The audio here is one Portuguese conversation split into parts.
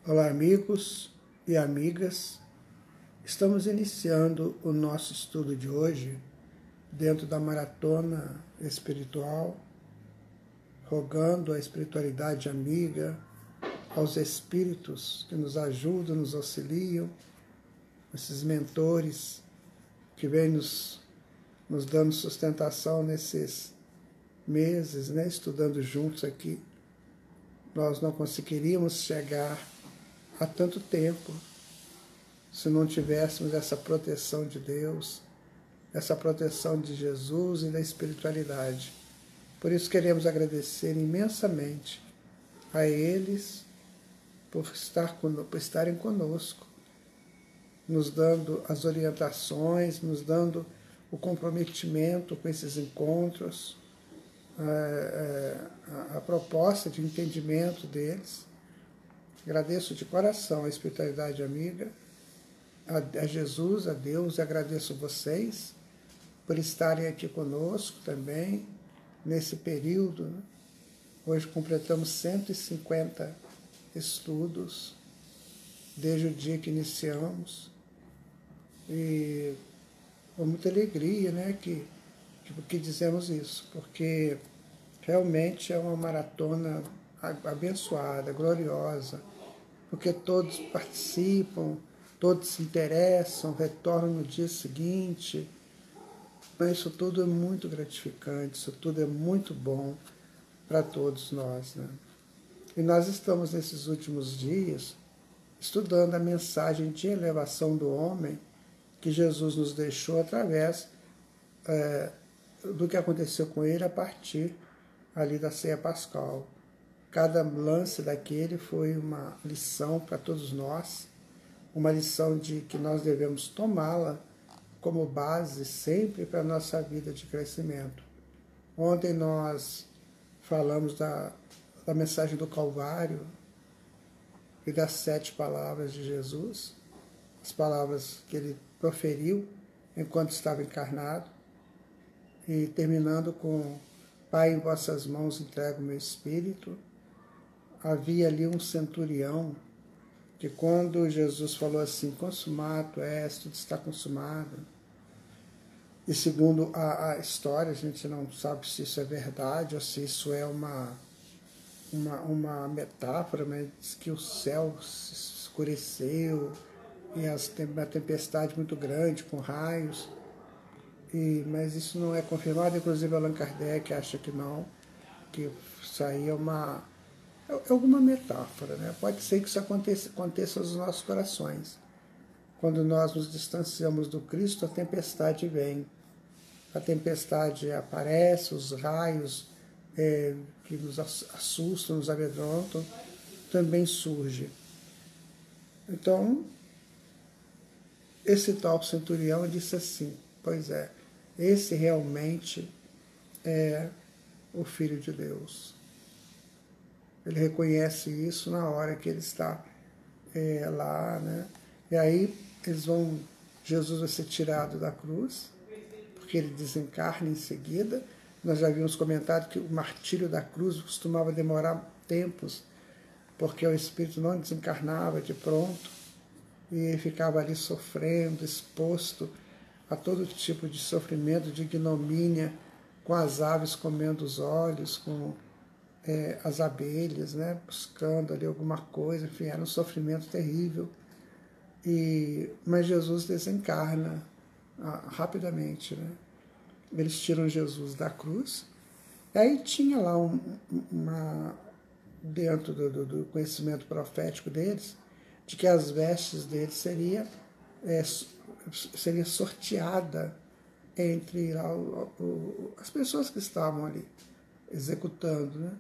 Olá, amigos e amigas. Estamos iniciando o nosso estudo de hoje dentro da maratona espiritual, rogando a espiritualidade amiga, aos espíritos que nos ajudam, nos auxiliam, esses mentores que vêm nos dando sustentação nesses meses, estudando juntos aqui. Nós não conseguiríamos chegar há tanto tempo se não tivéssemos essa proteção de Deus, essa proteção de Jesus e da espiritualidade. Por isso queremos agradecer imensamente a eles por estarem conosco, nos dando as orientações, nos dando o comprometimento com esses encontros, a proposta de entendimento deles. Agradeço de coração a espiritualidade amiga, a Jesus, a Deus, e agradeço vocês por estarem aqui conosco também, nesse período. Hoje completamos 150 estudos, desde o dia que iniciamos, e com muita alegria, que dizemos isso, porque realmente é uma maratona abençoada, gloriosa, porque todos participam, todos se interessam, retornam no dia seguinte. Mas isso tudo é muito gratificante, isso tudo é muito bom para todos nós. E nós estamos nesses últimos dias estudando a mensagem de elevação do homem que Jesus nos deixou através do que aconteceu com ele a partir ali da ceia pascal. Cada lance daquele foi uma lição para todos nós, uma lição de que nós devemos tomá-la como base sempre para a nossa vida de crescimento. Ontem nós falamos da mensagem do Calvário e das 7 palavras de Jesus, as palavras que ele proferiu enquanto estava encarnado, e terminando com: Pai, em vossas mãos entrego o meu espírito. Havia ali um centurião que, quando Jesus falou assim, consumado és, tudo está consumado, e segundo a história, a gente não sabe se isso é verdade ou se isso é uma metáfora, mas diz que o céu se escureceu e uma tempestade muito grande com raios, mas isso não é confirmado. Inclusive Allan Kardec acha que não, que isso aí é alguma metáfora, Pode ser que isso aconteça nos nossos corações. Quando nós nos distanciamos do Cristo, a tempestade vem. A tempestade aparece, os raios que nos assustam, nos amedrontam, também surge. Então, esse tal centurião disse assim: pois é, esse realmente é o Filho de Deus. Ele reconhece isso na hora que ele está lá, E aí Jesus vai ser tirado da cruz, porque ele desencarna em seguida. Nós já havíamos comentado que o martírio da cruz costumava demorar tempos, porque o espírito não desencarnava de pronto, e ele ficava ali sofrendo, exposto a todo tipo de sofrimento, de ignomínia, com as aves comendo os olhos, com as abelhas, buscando ali alguma coisa, enfim, era um sofrimento terrível. Mas Jesus desencarna rapidamente, Eles tiram Jesus da cruz, e aí tinha lá dentro do conhecimento profético deles, de que as vestes deles seria sorteada entre as pessoas que estavam ali executando,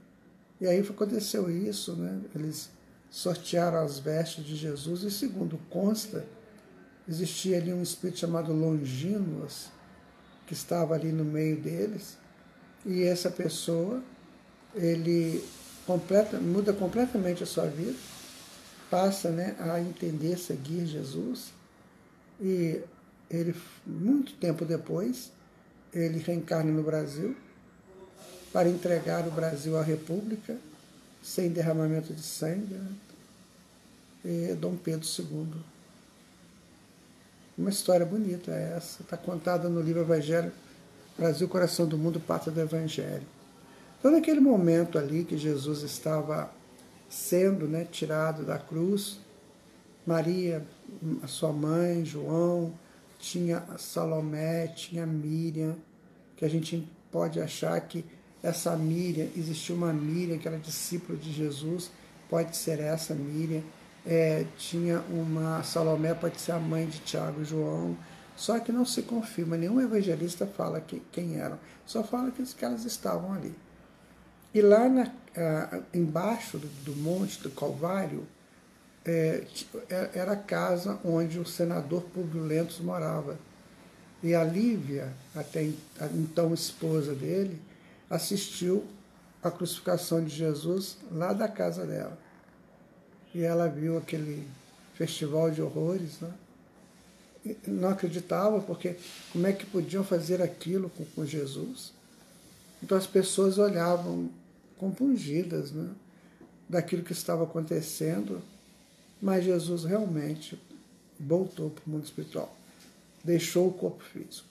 E aí aconteceu isso, Eles sortearam as vestes de Jesus, e segundo consta, existia ali um espírito chamado Longinos, que estava ali no meio deles, e essa pessoa, ele muda completamente a sua vida, passa a entender, seguir Jesus, e ele, muito tempo depois, ele reencarna no Brasil, para entregar o Brasil à República, sem derramamento de sangue. Dom Pedro II. Uma história bonita essa, está contada no livro Evangelho, Brasil, Coração do Mundo, Pátria do Evangelho. Então, naquele momento ali que Jesus estava sendo, né, tirado da cruz, Maria, a sua mãe, João, tinha Salomé, tinha Miriam, que a gente pode achar que essa Miriam, existiu uma Miriam que era discípula de Jesus, pode ser essa Miriam. Tinha uma Salomé, pode ser a mãe de Tiago e João, só que não se confirma, nenhum evangelista fala quem eram, só fala que elas estavam ali. E lá embaixo do Monte do Calvário, era a casa onde o senador Públio Lentulus morava. E a Lívia, até então esposa dele, assistiu à crucificação de Jesus lá da casa dela. E ela viu aquele festival de horrores, né? E não acreditava, porque como é que podiam fazer aquilo com Jesus? Então as pessoas olhavam compungidas, né, daquilo que estava acontecendo, mas Jesus realmente voltou para o mundo espiritual, deixou o corpo físico.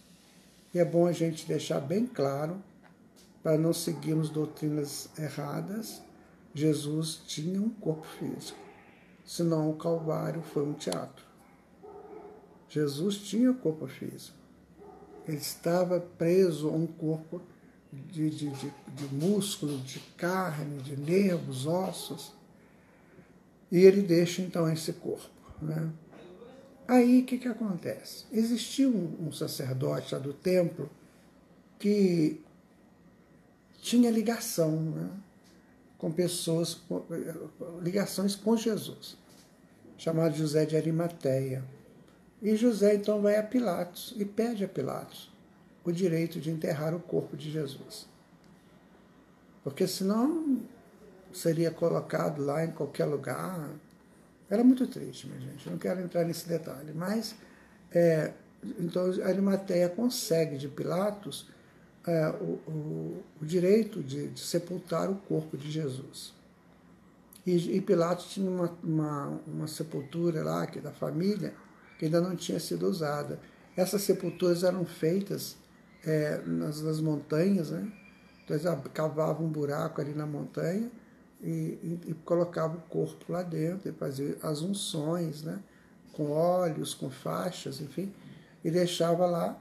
E é bom a gente deixar bem claro, para não seguirmos doutrinas erradas, Jesus tinha um corpo físico, senão o Calvário foi um teatro. Jesus tinha corpo físico, ele estava preso a um corpo de músculo, de carne, de nervos, ossos, e ele deixa então esse corpo, né? Aí o que acontece? Existia um sacerdote lá do templo que tinha ligação, né, com pessoas, ligações com Jesus, chamado José de Arimateia. E José então vai a Pilatos e pede a Pilatos o direito de enterrar o corpo de Jesus. Porque senão seria colocado lá em qualquer lugar. Era muito triste, minha gente, não quero entrar nesse detalhe. Mas, então, Arimateia consegue de Pilatos o direito de sepultar o corpo de Jesus. E Pilatos tinha uma sepultura lá, que da família, que ainda não tinha sido usada. Essas sepulturas eram feitas nas montanhas, né? Então eles cavavam um buraco ali na montanha e colocavam o corpo lá dentro, e faziam as unções, né, com óleos, com faixas, enfim, e deixava lá,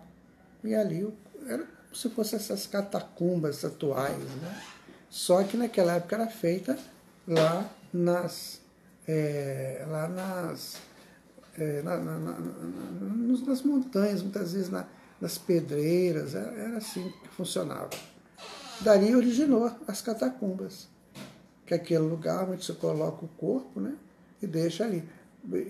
e ali era como se fossem essas catacumbas atuais, né? Só que naquela época era feita lá nas montanhas, muitas vezes nas pedreiras, era assim que funcionava. Daí originou as catacumbas, que é aquele lugar onde você coloca o corpo, né, e deixa ali,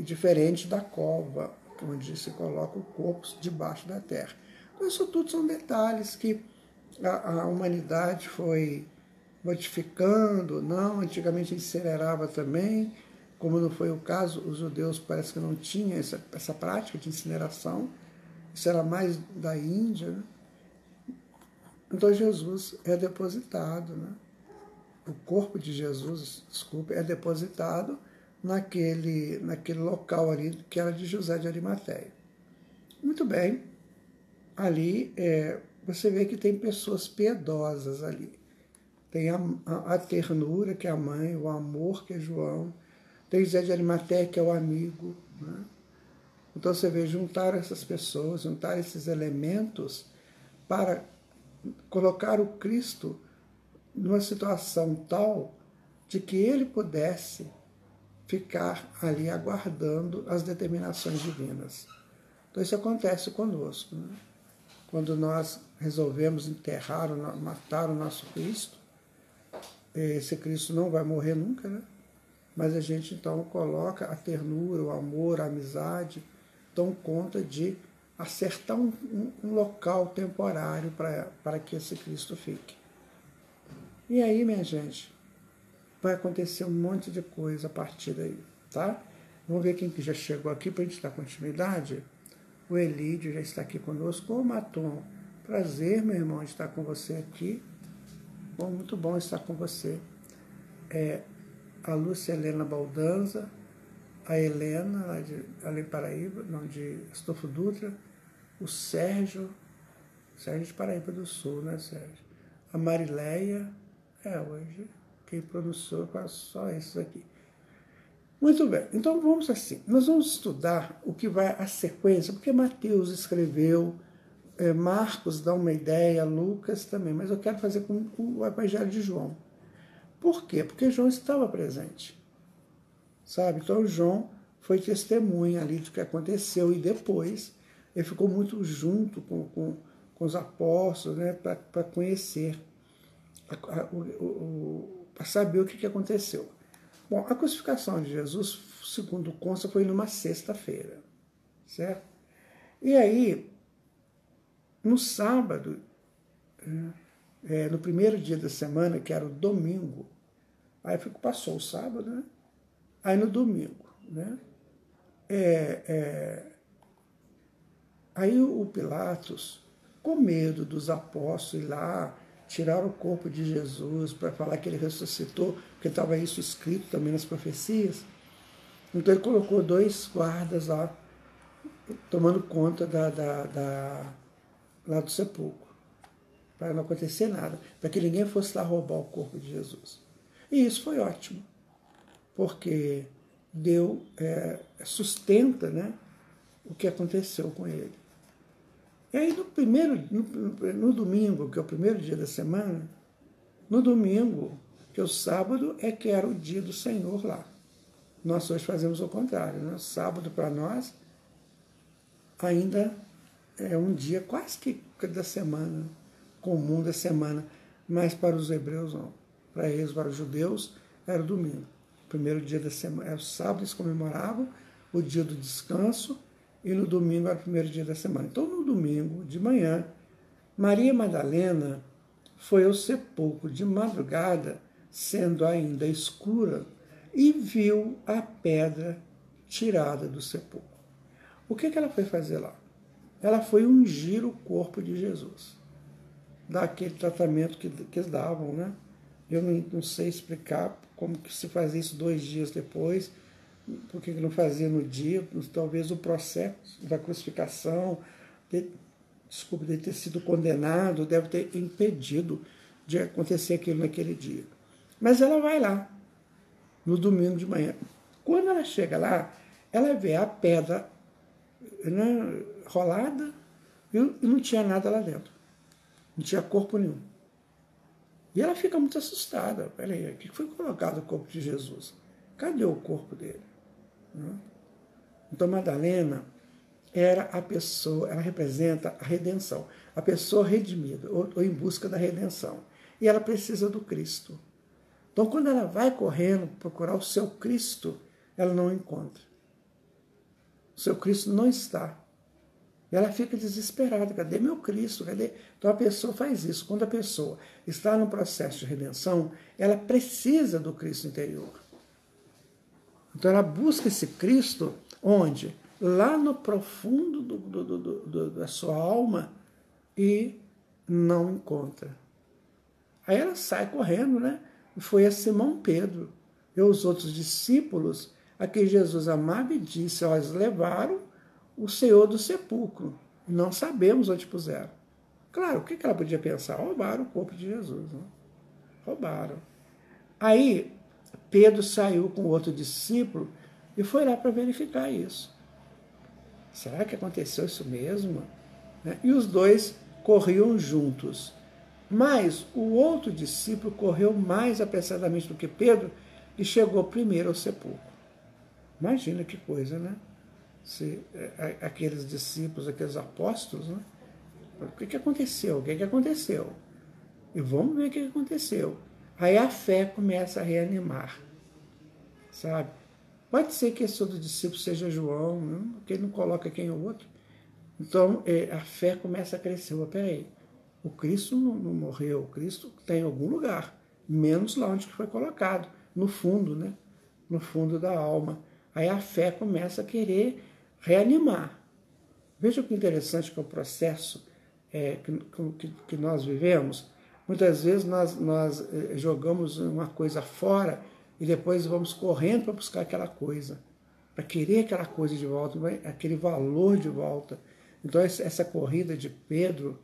diferente da cova, onde se coloca o corpo debaixo da terra. Então, isso tudo são detalhes que a humanidade foi modificando, não, antigamente incinerava também, como não foi o caso, os judeus parece que não tinham essa prática de incineração, isso era mais da Índia, né? Então Jesus é depositado, né? O corpo de Jesus, desculpa, é depositado naquele local ali que era de José de Arimateia. Muito bem, ali você vê que tem pessoas piedosas ali. Tem a ternura, que é a mãe, o amor, que é João, tem José de Arimateia, que é o amigo, né? Então você vê, juntar essas pessoas, juntar esses elementos para colocar o Cristo numa situação tal de que ele pudesse ficar ali aguardando as determinações divinas. Então isso acontece conosco, né? Quando nós resolvemos enterrar, matar o nosso Cristo, esse Cristo não vai morrer nunca, né? Mas a gente então coloca a ternura, o amor, a amizade, dão conta de acertar um local temporário para que esse Cristo fique. E aí, minha gente, vai acontecer um monte de coisa a partir daí, tá? Vamos ver quem que já chegou aqui para a gente dar continuidade. O Elídio já está aqui conosco. Ô, Matom, prazer, meu irmão, de estar com você aqui. Bom, muito bom estar com você. A Lúcia Helena Baldanza, a Helena, lá de Paraíba, não, de Astolfo Dutra, o Sérgio de Paraíba do Sul, né, Sérgio? A Marileia, hoje, quem pronunciou quase só esses aqui. Muito bem, então vamos assim, nós vamos estudar o que vai a sequência, porque Mateus escreveu, Marcos dá uma ideia, Lucas também, mas eu quero fazer com o Evangelho de João. Por quê? Porque João estava presente, sabe? Então João foi testemunha ali do que aconteceu e depois ele ficou muito junto com os apóstolos, né, para conhecer, para saber o que aconteceu. Bom, a crucificação de Jesus, segundo consta, foi numa sexta-feira, certo? E aí, no sábado, no primeiro dia da semana, que era o domingo, aí passou o sábado, né? Aí no domingo, né? Aí o Pilatos, com medo dos apóstolos ir lá, tiraram o corpo de Jesus para falar que ele ressuscitou, porque estava isso escrito também nas profecias. Então ele colocou 2 guardas lá, tomando conta lá do sepulcro, para não acontecer nada, para que ninguém fosse lá roubar o corpo de Jesus. E isso foi ótimo, porque sustenta, né, o que aconteceu com ele. E aí no domingo, que é o primeiro dia da semana, no domingo, que é o sábado, que era o dia do Senhor lá. Nós hoje fazemos o contrário, né? Sábado para nós ainda é um dia quase que da semana, comum da semana, mas para os hebreus não. Para eles, para os judeus, era o domingo. O primeiro dia da semana, o sábado eles comemoravam o dia do descanso, e no domingo era o primeiro dia da semana. Então, no domingo, de manhã, Maria Madalena foi ao sepulcro de madrugada, sendo ainda escura, e viu a pedra tirada do sepulcro. O que ela foi fazer lá? Ela foi ungir o corpo de Jesus, daquele tratamento que eles davam, né? Eu não sei explicar como que se fazia isso 2 dias depois, por que não fazia no dia, talvez o processo da crucificação, de ter sido condenado, deve ter impedido de acontecer aquilo naquele dia. Mas ela vai lá, no domingo de manhã. Quando ela chega lá, ela vê a pedra, né, rolada e não tinha nada lá dentro. Não tinha corpo nenhum. E ela fica muito assustada. Peraí, o que foi colocado o corpo de Jesus? Cadê o corpo dele? Então, Madalena era a pessoa, ela representa a redenção, a pessoa redimida, ou em busca da redenção. E ela precisa do Cristo. Então, quando ela vai correndo procurar o seu Cristo, ela não o encontra. O seu Cristo não está. E ela fica desesperada. Cadê meu Cristo? Cadê? Então, a pessoa faz isso. Quando a pessoa está no processo de redenção, ela precisa do Cristo interior. Então ela busca esse Cristo onde? Lá no profundo da sua alma e não encontra. Aí ela sai correndo, né? E foi a Simão Pedro e os outros discípulos a quem Jesus amava e disse, eles levaram o Senhor do sepulcro. Não sabemos onde puseram. Claro, o que ela podia pensar? Roubaram o corpo de Jesus. Né? Roubaram. Aí Pedro saiu com outro discípulo e foi lá para verificar isso. Será que aconteceu isso mesmo? E os 2 corriam juntos. Mas o outro discípulo correu mais apressadamente do que Pedro e chegou primeiro ao sepulcro. Imagina que coisa, né? Se aqueles discípulos, aqueles apóstolos, né? O que aconteceu? O que aconteceu? E vamos ver o que aconteceu. Aí a fé começa a reanimar, sabe? Pode ser que esse outro discípulo seja João, né? Porque ele não coloca quem é o outro. Então, a fé começa a crescer. Peraí, o Cristo não morreu, o Cristo está em algum lugar, menos lá onde foi colocado, no fundo, né? No fundo da alma. Aí a fé começa a querer reanimar. Veja que interessante que é o processo que nós vivemos. Muitas vezes nós jogamos uma coisa fora e depois vamos correndo para buscar aquela coisa. para querer aquela coisa de volta, aquele valor de volta. Então, essa corrida de Pedro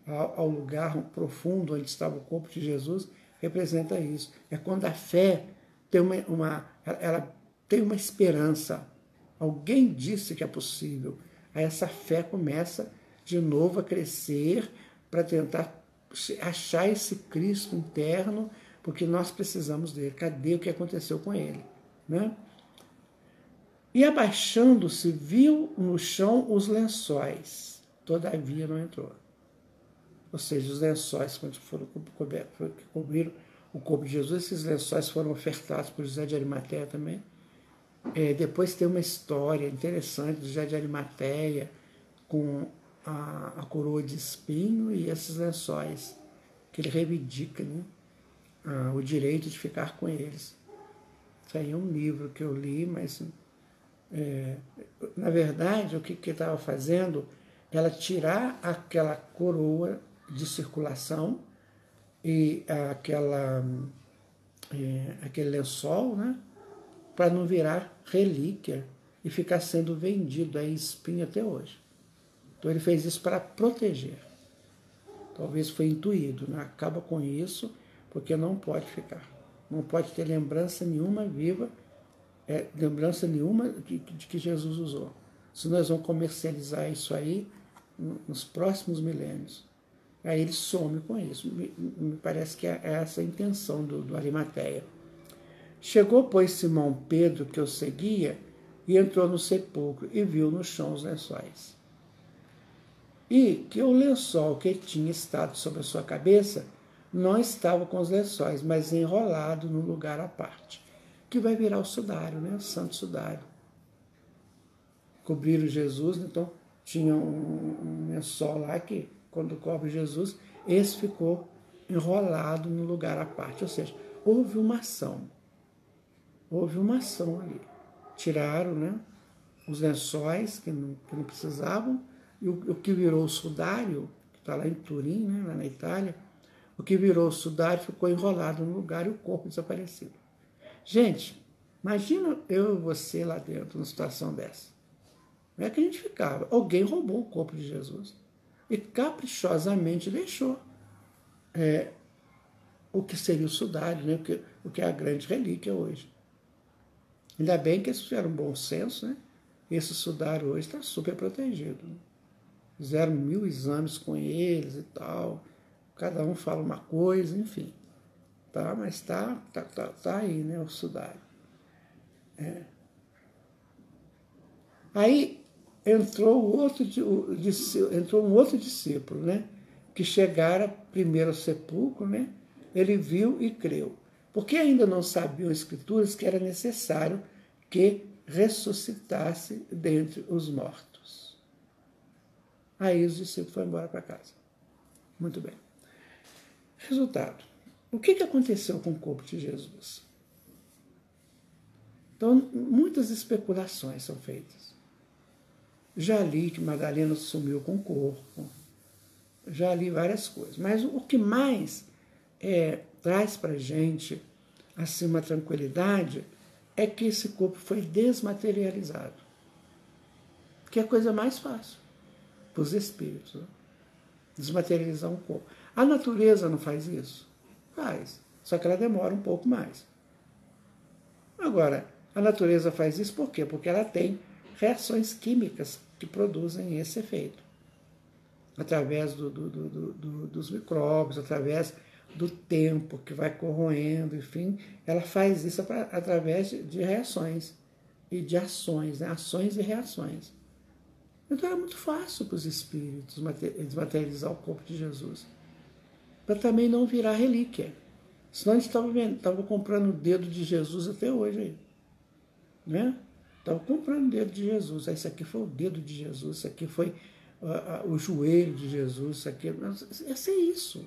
ao lugar profundo onde estava o corpo de Jesus representa isso. É quando a fé tem ela tem uma esperança. Alguém disse que é possível. Aí essa fé começa de novo a crescer para tentar achar esse Cristo interno, porque nós precisamos dele. Cadê o que aconteceu com ele? Né? E abaixando-se, viu no chão os lençóis, todavia não entrou. Ou seja, os lençóis, quando foram que cobriram o corpo de Jesus, esses lençóis foram ofertados por José de Arimateia também. Depois tem uma história interessante de José de Arimateia com a coroa de espinho e esses lençóis, que ele reivindica, né, o direito de ficar com eles. Isso aí é um livro que eu li, mas, na verdade, o que estava fazendo era tirar aquela coroa de circulação e aquele lençol, né, para não virar relíquia e ficar sendo vendido em espinho até hoje. Então ele fez isso para proteger. Talvez foi intuído, né? Acaba com isso, porque não pode ficar. Não pode ter lembrança nenhuma viva, lembrança nenhuma de que Jesus usou. Se nós vamos comercializar isso aí nos próximos milênios. Aí ele some com isso. Me parece que é essa a intenção do Arimateia. Chegou, pois, Simão Pedro, que o seguia, e entrou no sepulcro e viu no chão os lençóis. E que o lençol que tinha estado sobre a sua cabeça não estava com os lençóis, mas enrolado no lugar à parte, que vai virar o sudário, né? O santo sudário. Cobriram Jesus, então tinha um lençol lá que, quando cobre Jesus, esse ficou enrolado no lugar à parte. Ou seja, houve uma ação. Houve uma ação ali. Tiraram, né, os lençóis que não precisavam, e o que virou o sudário, que está lá em Turim, né, lá na Itália, o que virou o sudário ficou enrolado no lugar e o corpo desaparecido. Gente, imagina eu e você lá dentro, numa situação dessa. Como é que a gente ficava? Alguém roubou o corpo de Jesus e caprichosamente deixou o que seria o sudário, né, o que é a grande relíquia hoje. Ainda bem que eles fizeram um bom senso, né? Esse sudário hoje está super protegido. Né? Fizeram 1000 exames com eles e tal. Cada um fala uma coisa, enfim. Tá? Mas tá aí, né? O sudário. Aí entrou um outro discípulo, né? Que chegara primeiro ao sepulcro, né? Ele viu e creu. Porque ainda não sabiam as Escrituras que era necessário que ressuscitasse dentre os mortos. Aí os discípulos foram embora para casa. Muito bem. Resultado. O que aconteceu com o corpo de Jesus? Então, muitas especulações são feitas. Já li que Madalena sumiu com o corpo. Já li várias coisas. Mas o que mais traz para a gente assim, uma tranquilidade é que esse corpo foi desmaterializado. Que é a coisa mais fácil para os espíritos. Né? Desmaterializar um corpo. A natureza não faz isso? Faz. Só que ela demora um pouco mais. Agora, a natureza faz isso por quê? Porque ela tem reações químicas que produzem esse efeito. Através dos micróbios, através do tempo que vai corroendo, enfim, ela faz isso através de reações e de ações, né? Ações e reações. Então era muito fácil para os espíritos desmaterializar o corpo de Jesus, para também não virar relíquia. Senão a gente estava comprando o dedo de Jesus até hoje. Aí, né? Estava comprando o dedo de Jesus. Esse aqui foi o dedo de Jesus, isso aqui foi o joelho de Jesus, isso aqui. Ia ser isso.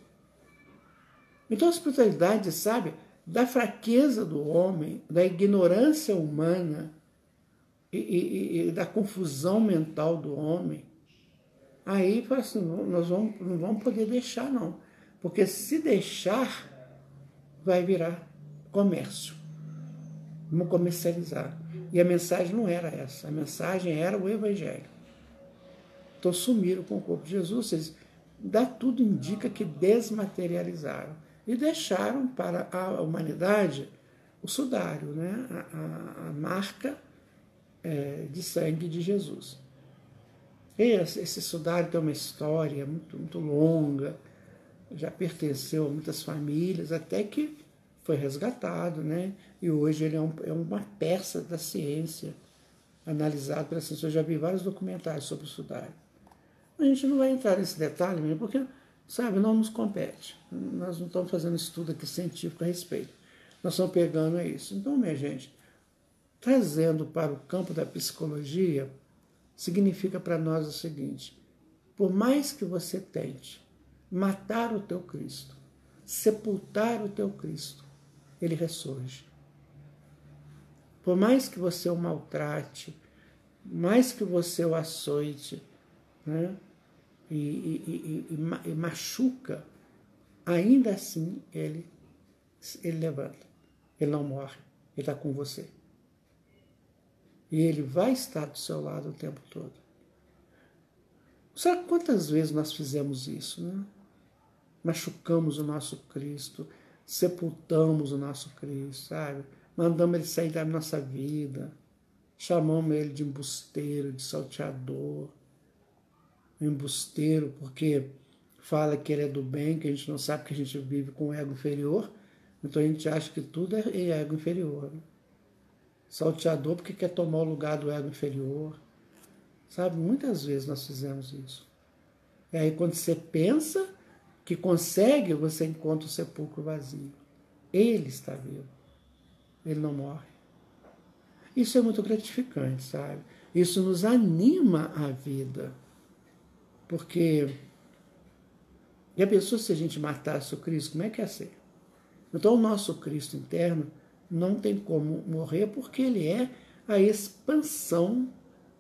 Então a espiritualidade, sabe, da fraqueza do homem, da ignorância humana e da confusão mental do homem, aí fala assim, nós não vamos poder deixar, não. Porque se deixar, vai virar comércio. Vamos comercializar. E a mensagem não era essa, a mensagem era o Evangelho. Então sumiram com o corpo de Jesus, eles, tudo indica que desmaterializaram e deixaram para a humanidade o sudário, né? a marca de sangue de Jesus. Esse sudário tem uma história muito, muito longa, já pertenceu a muitas famílias, até que foi resgatado, né? E hoje ele é uma peça da ciência, analisado pela ciência. Eu já vi vários documentários sobre o sudário. A gente não vai entrar nesse detalhe, porque, sabe, não nos compete. Nós não estamos fazendo estudo aqui científico a respeito. Nós estamos pegando isso. Então, minha gente, trazendo para o campo da psicologia, significa para nós o seguinte: por mais que você tente matar o teu Cristo, sepultar o teu Cristo, ele ressurge. Por mais que você o maltrate, mais que você o açoite, né, e machuca, ainda assim ele levanta, ele não morre, ele está com você. E ele vai estar do seu lado o tempo todo. Sabe quantas vezes nós fizemos isso, né? Machucamos o nosso Cristo, sepultamos o nosso Cristo, sabe? Mandamos ele sair da nossa vida, chamamos ele de embusteiro, de salteador. Embusteiro porque fala que ele é do bem, que a gente não sabe que a gente vive com o ego inferior, então a gente acha que tudo é ego inferior. Né? Salteador porque quer tomar o lugar do ego inferior. Sabe, muitas vezes nós fizemos isso. E aí quando você pensa que consegue, você encontra o sepulcro vazio. Ele está vivo. Ele não morre. Isso é muito gratificante, sabe? Isso nos anima à vida. Porque já pensou se a gente matasse o Cristo? Como é que ia ser? Então o nosso Cristo interno não tem como morrer porque ele é a expansão,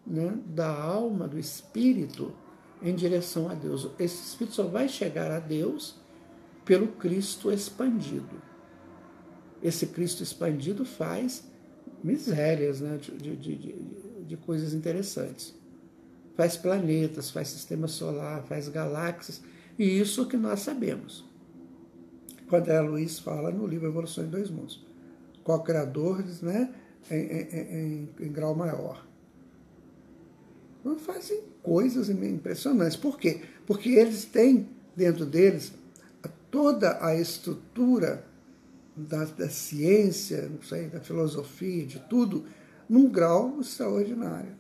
né, da alma, do espírito em direção a Deus. Esse espírito só vai chegar a Deus pelo Cristo expandido. Esse Cristo expandido faz misérias, né, de coisas interessantes. Faz planetas, faz sistema solar, faz galáxias, e isso que nós sabemos. Quando André Luiz fala no livro Evolução em Dois Mundos, co-criadores, né, em grau maior. Então, fazem coisas impressionantes. Por quê? Porque eles têm dentro deles toda a estrutura da ciência, não sei, da filosofia, de tudo, num grau extraordinário,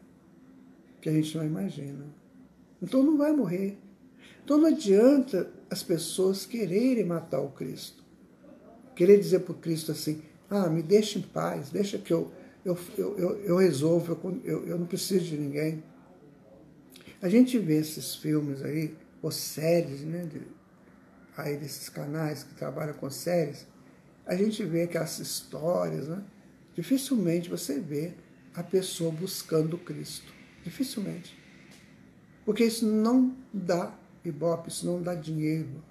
que a gente não imagina. Então não vai morrer. Então não adianta as pessoas quererem matar o Cristo. Querer dizer para o Cristo assim, me deixa em paz, deixa que eu resolvo, eu não preciso de ninguém. A gente vê esses filmes aí, ou séries, né, aí desses canais que trabalham com séries, a gente vê aquelas histórias, né? Dificilmente você vê a pessoa buscando Cristo. Dificilmente. Porque isso não dá ibope, isso não dá dinheiro.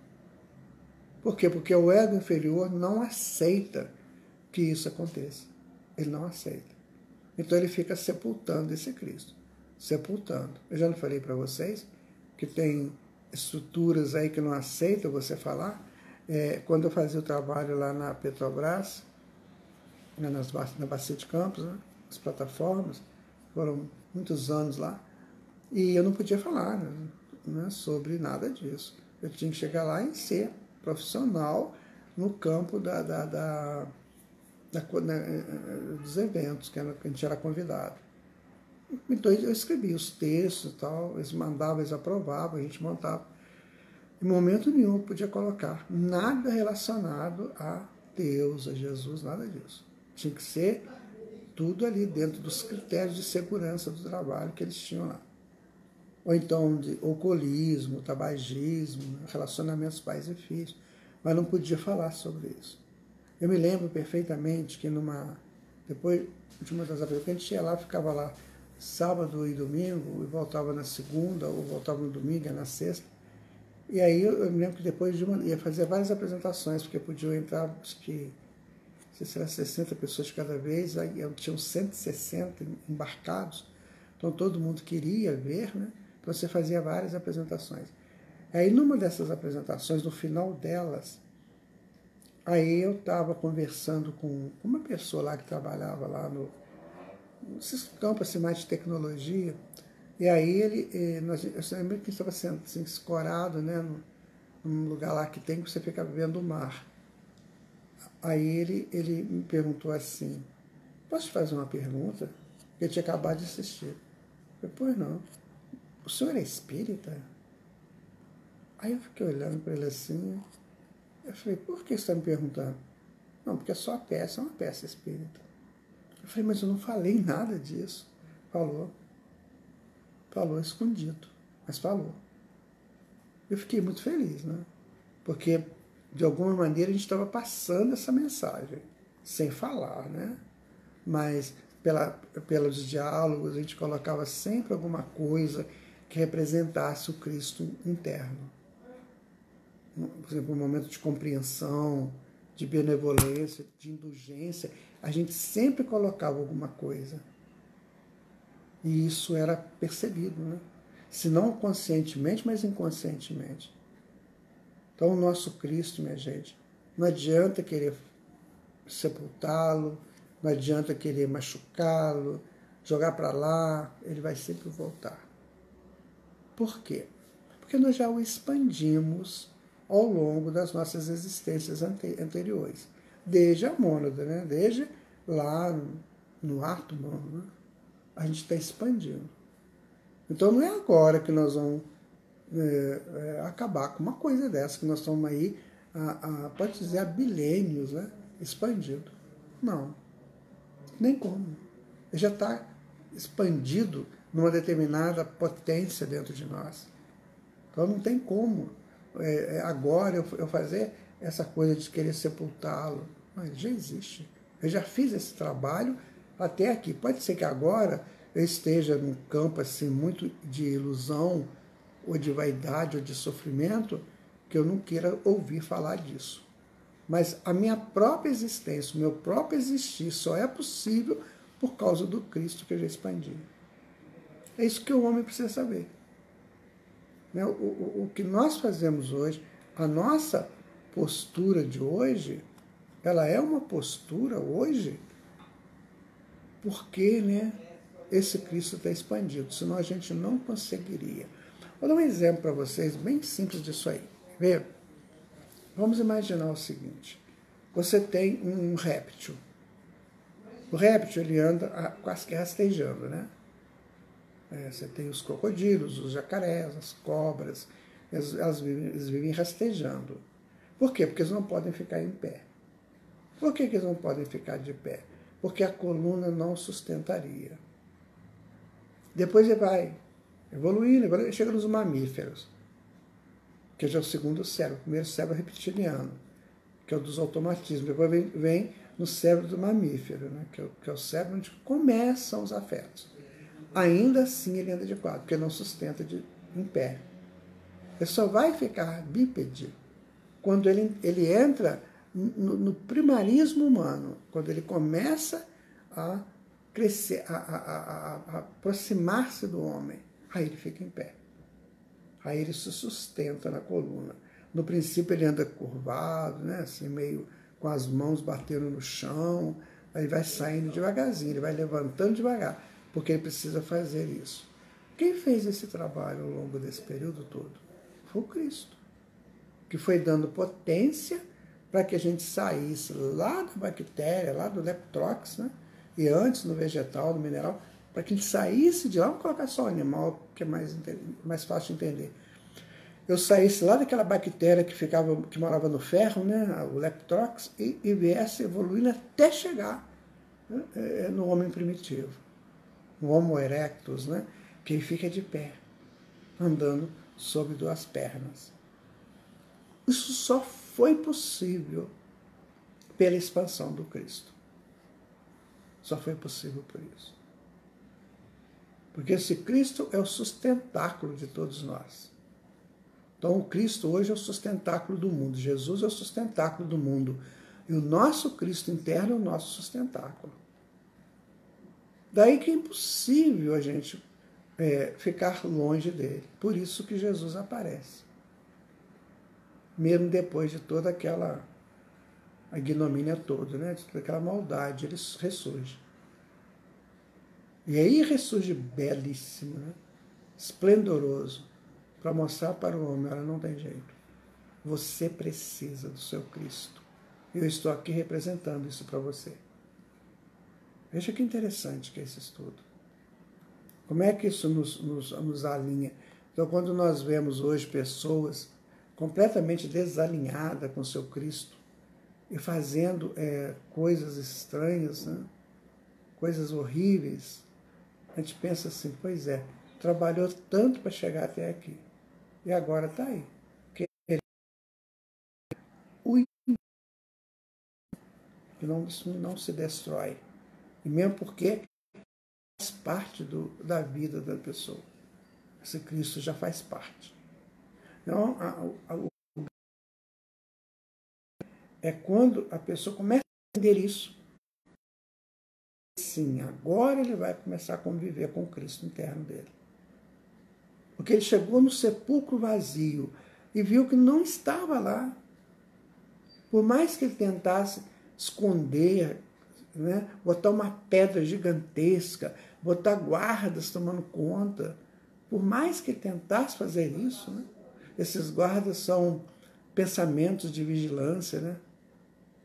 Por quê? Porque o ego inferior não aceita que isso aconteça. Ele não aceita. Então ele fica sepultando esse Cristo. Sepultando. Eu já não falei para vocês que tem estruturas aí que não aceitam você falar? Quando eu fazia o trabalho lá na Petrobras, na Bacia de Campos, né, as plataformas, foram muitos anos lá, e eu não podia falar, né, sobre nada disso. Eu tinha que chegar lá e ser profissional no campo dos eventos, que a gente era convidado. Então eu escrevia os textos e tal, eles mandavam, eles aprovavam, a gente montava. Em momento nenhum eu podia colocar nada relacionado a Deus, a Jesus, nada disso. Tinha que ser tudo ali dentro dos critérios de segurança do trabalho que eles tinham lá. Ou então de alcoolismo, tabagismo, relacionamentos pais e filhos, mas não podia falar sobre isso. Eu me lembro perfeitamente que depois de uma das apresentações, a gente ia lá, ficava lá sábado e domingo, e voltava na segunda, ou voltava no domingo, na sexta. E aí eu me lembro que depois ia fazer várias apresentações, porque podiam entrar, acho que sei se era 60 pessoas de cada vez, aí tinham 160 embarcados, então todo mundo queria ver, né? Então você fazia várias apresentações. Aí numa dessas apresentações, no final delas, aí eu estava conversando com uma pessoa lá que trabalhava lá nesses campos assim, mais de tecnologia, e aí eu lembro que estava sendo assim, escorado, né, num lugar lá que tem que você fica vendo o mar. Aí ele me perguntou assim, posso te fazer uma pergunta? Eu tinha acabado de assistir. Eu falei, pois não. O senhor é espírita? Aí eu fiquei olhando para ele assim, eu falei, por que você está me perguntando? Não, porque a sua peça é uma peça espírita. Eu falei, mas eu não falei nada disso. Falou escondido, mas falou. Eu fiquei muito feliz, né? Porque, de alguma maneira, a gente estava passando essa mensagem, sem falar, né? Mas, pelos diálogos, a gente colocava sempre alguma coisa que representasse o Cristo interno. Por exemplo, um momento de compreensão, de benevolência, de indulgência, a gente sempre colocava alguma coisa. E isso era percebido, né? Se não conscientemente, mas inconscientemente. Então, o nosso Cristo, minha gente, não adianta querer sepultá-lo, não adianta querer machucá-lo, jogar para lá, ele vai sempre voltar. Por quê? Porque nós já o expandimos ao longo das nossas existências anteriores. Desde a mônada, né? Desde lá no ato humano, né? A gente está expandindo. Então não é agora que nós vamos acabar com uma coisa dessa, que nós estamos aí, pode dizer, há bilênios, né? Expandido. Não, nem como. Ele já está expandido numa determinada potência dentro de nós. Então não tem como agora eu fazer essa coisa de querer sepultá-lo. Não, ele já existe. Eu já fiz esse trabalho até aqui. Pode ser que agora eu esteja num campo assim muito de ilusão, ou de vaidade, ou de sofrimento, que eu não queira ouvir falar disso. Mas a minha própria existência, o meu próprio existir só é possível por causa do Cristo que eu já expandi. É isso que o homem precisa saber. O que nós fazemos hoje, a nossa postura de hoje, ela é uma postura hoje porque, né, esse Cristo está expandido, senão a gente não conseguiria. Vou dar um exemplo para vocês, bem simples disso aí. Vê? Vamos imaginar o seguinte. Você tem um réptil. O réptil, ele anda quase que rastejando, né? Você tem os crocodilos, os jacarés, as cobras, eles vivem rastejando. Por quê? Porque eles não podem ficar em pé. Por que eles não podem ficar de pé? Porque a coluna não sustentaria. Depois ele vai evoluindo, chega nos mamíferos, que já é o segundo cérebro. O primeiro cérebro é reptiliano, que é o dos automatismos. Depois vem no cérebro do mamífero, né, que é o cérebro onde começam os afetos. Ainda assim ele anda de quatro, porque não sustenta em pé. Ele só vai ficar bípede quando ele entra no primarismo humano, quando ele começa a crescer, a aproximar-se do homem. Aí ele fica em pé. Aí ele se sustenta na coluna. No princípio ele anda curvado, né, assim, meio com as mãos batendo no chão, aí vai saindo devagarzinho, ele vai levantando devagar, porque ele precisa fazer isso. Quem fez esse trabalho ao longo desse período todo? Foi o Cristo, que foi dando potência para que a gente saísse lá da bactéria, lá do leptrox, né? E antes no vegetal, no mineral, para que a gente saísse de lá, vamos colocar só o animal, que é mais fácil de entender. Eu saísse lá daquela bactéria que morava no ferro, né? O leptrox, e viesse evoluindo até chegar, né, no homem primitivo, no Homo erectus, né? Que ele fica de pé, andando sobre duas pernas. Isso só foi possível pela expansão do Cristo. Só foi possível por isso. Porque esse Cristo é o sustentáculo de todos nós. Então o Cristo hoje é o sustentáculo do mundo. Jesus é o sustentáculo do mundo. E o nosso Cristo interno é o nosso sustentáculo. Daí que é impossível a gente ficar longe dele. Por isso que Jesus aparece. Mesmo depois de toda aquela ignomínia toda, né? De toda aquela maldade, ele ressurge. E aí ressurge belíssimo, né? Esplendoroso, para mostrar para o homem, ela não tem jeito. Você precisa do seu Cristo. Eu estou aqui representando isso para você. Veja que interessante que é esse estudo. Como é que isso nos alinha? Então, quando nós vemos hoje pessoas completamente desalinhadas com o seu Cristo e fazendo coisas estranhas, né? Coisas horríveis, a gente pensa assim, pois é, trabalhou tanto para chegar até aqui e agora está aí. Isso não se destrói. E mesmo porque faz parte da vida da pessoa. Esse Cristo já faz parte. Então, é quando a pessoa começa a entender isso. Sim, agora ele vai começar a conviver com o Cristo interno dele. Porque ele chegou no sepulcro vazio e viu que não estava lá. Por mais que ele tentasse esconder, né, botar uma pedra gigantesca, botar guardas tomando conta, por mais que ele tentasse fazer isso, né, esses guardas são pensamentos de vigilância, né,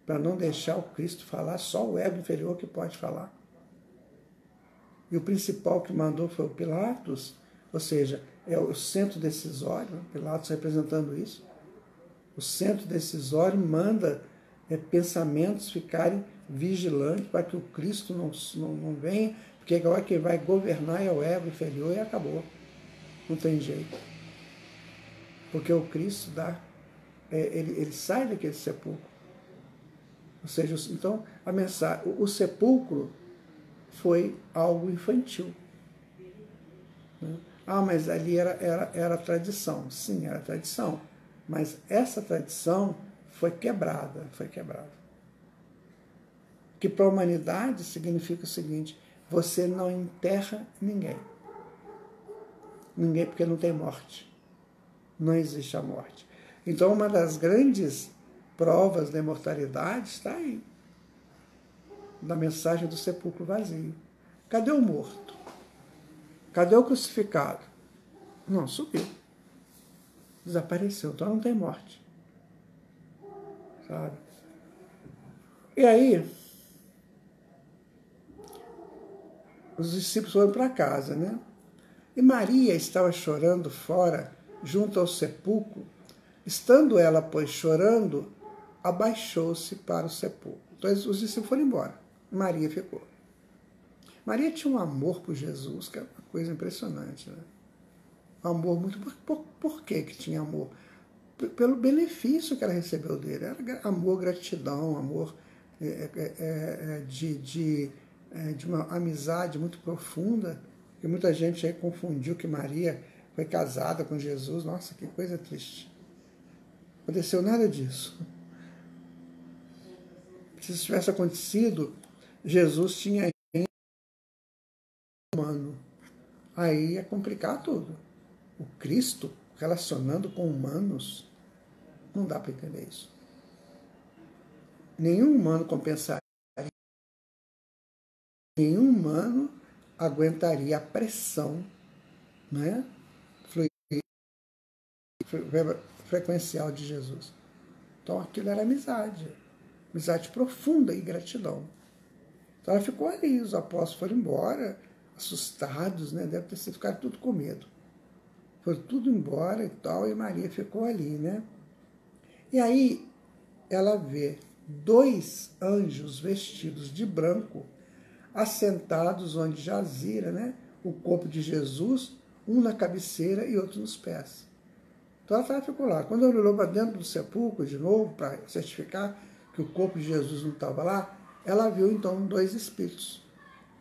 para não deixar o Cristo falar, só o ego inferior que pode falar. E o principal que mandou foi o Pilatos, ou seja, é o centro decisório, né, Pilatos representando isso. O centro decisório manda pensamentos ficarem vigilantes para que o Cristo não venha, porque agora quem vai governar é o ego inferior e acabou. Não tem jeito. Porque o Cristo ele sai daquele sepulcro. Ou seja, então a mensagem, o sepulcro foi algo infantil. Né? Ah, mas ali era tradição. Sim, era tradição. Mas essa tradição foi quebrada. Que para a humanidade significa o seguinte: você não enterra ninguém. Ninguém, porque não tem morte. Não existe a morte. Então, uma das grandes provas da imortalidade está aí. Na mensagem do sepulcro vazio. Cadê o morto? Cadê o crucificado? Não, subiu. Desapareceu, então não tem morte. Sabe? E aí, os discípulos foram para casa, né? E Maria estava chorando fora, junto ao sepulcro. Estando ela, pois, chorando, abaixou-se para o sepulcro. Então, os discípulos foram embora. Maria ficou. Maria tinha um amor por Jesus, que é uma coisa impressionante, né? Um amor muito... Por que tinha amor? Pelo benefício que ela recebeu dele. Era amor, gratidão, amor de uma amizade muito profunda, que muita gente aí confundiu que Maria foi casada com Jesus. Nossa, que coisa triste. Não aconteceu nada disso. Se isso tivesse acontecido, Jesus tinha humano. Aí ia complicar tudo. O Cristo relacionando com humanos, não dá para entender isso. Nenhum humano compensaria, nenhum humano aguentaria a pressão, né, frequencial de Jesus. Então aquilo era amizade profunda e gratidão. Então ela ficou ali, os apóstolos foram embora, assustados, né, deve ter sido, ficaram tudo com medo. Foram tudo embora e tal, e Maria ficou ali, né. E aí ela vê 2 anjos vestidos de branco assentados onde jazira, né, o corpo de Jesus, um na cabeceira e outro nos pés. Então ela ficou lá. Quando ela olhou para dentro do sepulcro de novo, para certificar que o corpo de Jesus não estava lá, ela viu então 2 espíritos.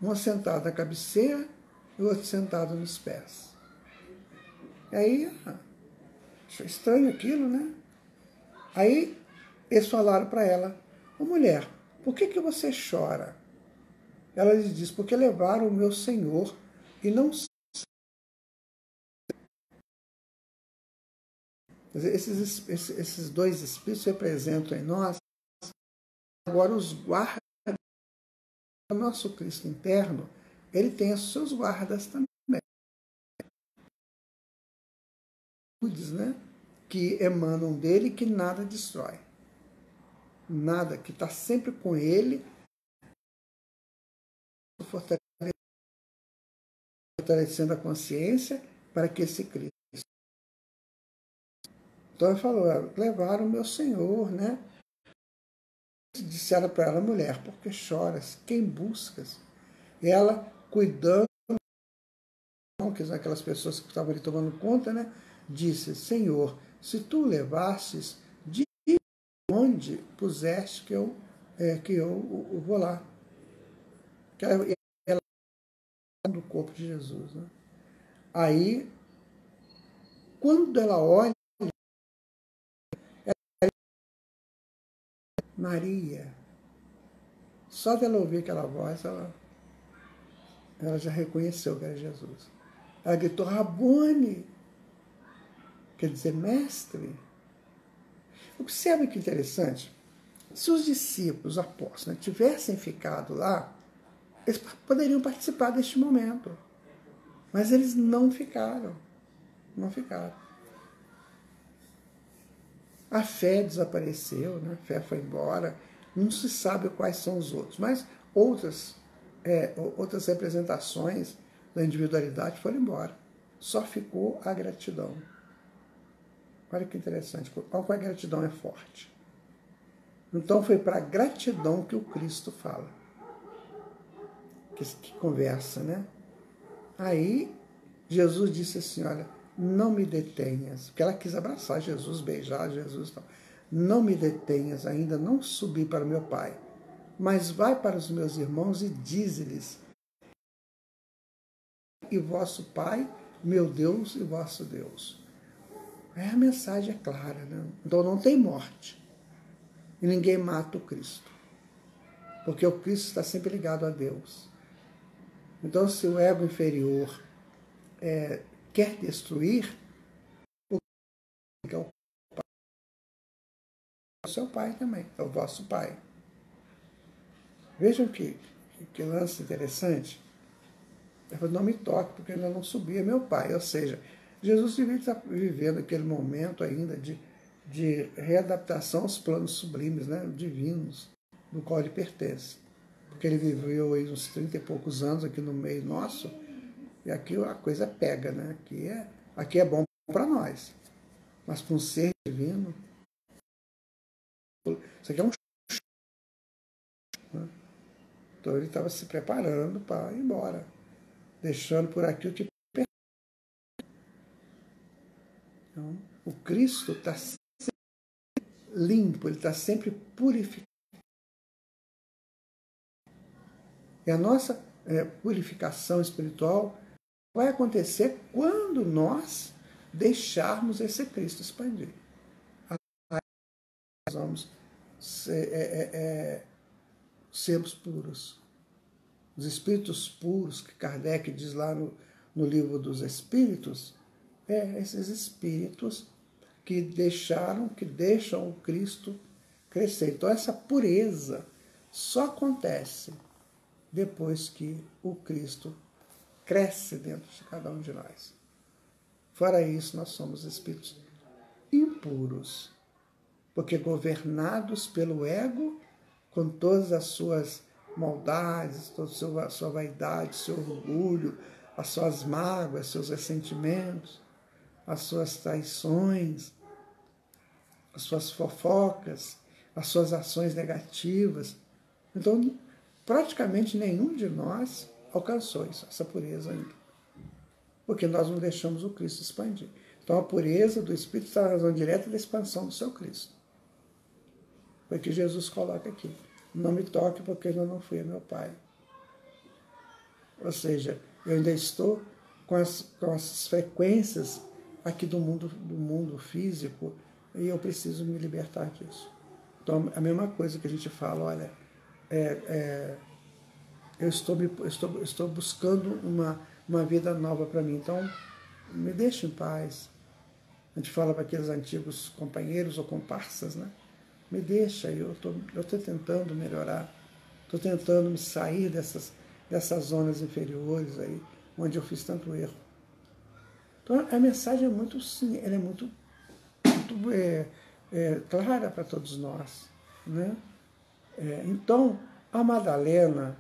Um sentado na cabeceira e o outro sentado nos pés. E aí, achou estranho aquilo, né? Aí eles falaram para ela: Ô mulher, por que você chora? Ela lhe diz, porque levaram o meu Senhor e não... Esses dois espíritos representam em nós agora os guardas. O nosso Cristo interno, ele tem os seus guardas também, né? Que emanam dele, que nada destrói. Nada, que está sempre com ele, fortalecendo a consciência para que esse Cristo... Então ele falou, levaram o meu Senhor, né? Disseram para ela, mulher, por que choras? Quem buscas? Ela, cuidando, que são aquelas pessoas que estavam ali tomando conta, né? Disse, Senhor, se tu levasses, de onde puseste que eu vou lá. Que ela do corpo de Jesus, né? Aí, quando ela olha, Maria, só dela ouvir aquela voz, ela já reconheceu que era Jesus. Ela gritou, Rabone, quer dizer, mestre. Observe que interessante, se os discípulos, os apóstolos, né, tivessem ficado lá, eles poderiam participar deste momento. Mas eles não ficaram. Não ficaram. A fé desapareceu, né? A fé foi embora. Não se sabe quais são os outros. Mas outras representações da individualidade foram embora. Só ficou a gratidão. Olha que interessante. Olha como a gratidão é forte. Então foi para a gratidão que o Cristo fala. Que conversa, né? Aí Jesus disse assim, olha, não me detenhas, porque ela quis abraçar Jesus, beijar Jesus, não me detenhas, ainda não subi para meu Pai, mas vai para os meus irmãos e dize-lhes, e vosso Pai, meu Deus e vosso Deus. Aí a mensagem é clara, né? Então não tem morte, e ninguém mata o Cristo, porque o Cristo está sempre ligado a Deus. Então se o ego inferior quer destruir, é o seu pai também, é o vosso pai. Vejam que lance interessante. Ele falou, não me toque, porque ainda não subia meu pai. Ou seja, Jesus devia estar vivendo aquele momento ainda de readaptação aos planos sublimes, né, divinos, do qual ele pertence. Porque ele viveu aí uns 30 e poucos anos aqui no meio nosso, e aqui a coisa pega, né? Aqui é bom para nós. Mas para um ser divino, isso aqui é um choque, né? Então ele estava se preparando para ir embora, deixando por aqui o que pertence. Então, o Cristo está sempre limpo, ele está sempre purificado. E a nossa purificação espiritual vai acontecer quando nós deixarmos esse Cristo expandir. Aí nós vamos sermos puros. Os espíritos puros, que Kardec diz lá no livro dos Espíritos, esses espíritos que deixam o Cristo crescer. Então essa pureza só acontece depois que o Cristo cresce dentro de cada um de nós. Fora isso, nós somos espíritos impuros, porque governados pelo ego, com todas as suas maldades, toda a sua vaidade, seu orgulho, as suas mágoas, seus ressentimentos, as suas traições, as suas fofocas, as suas ações negativas. Então, praticamente nenhum de nós alcançou isso, essa pureza ainda. Porque nós não deixamos o Cristo expandir. Então a pureza do Espírito está na razão direta da expansão do seu Cristo. Foi o que Jesus coloca aqui. Não me toque porque eu ainda não fui a meu Pai. Ou seja, eu ainda estou com as frequências aqui do mundo físico e eu preciso me libertar disso. Então, a mesma coisa que a gente fala, olha, eu estou buscando uma vida nova para mim, então me deixe em paz. A gente fala para aqueles antigos companheiros ou comparsas, né? Me deixa, eu estou tentando melhorar, estou tentando me sair dessas zonas inferiores aí, onde eu fiz tanto erro. Então a mensagem é muito sim, ela é muito clara para todos nós, né? Então a Madalena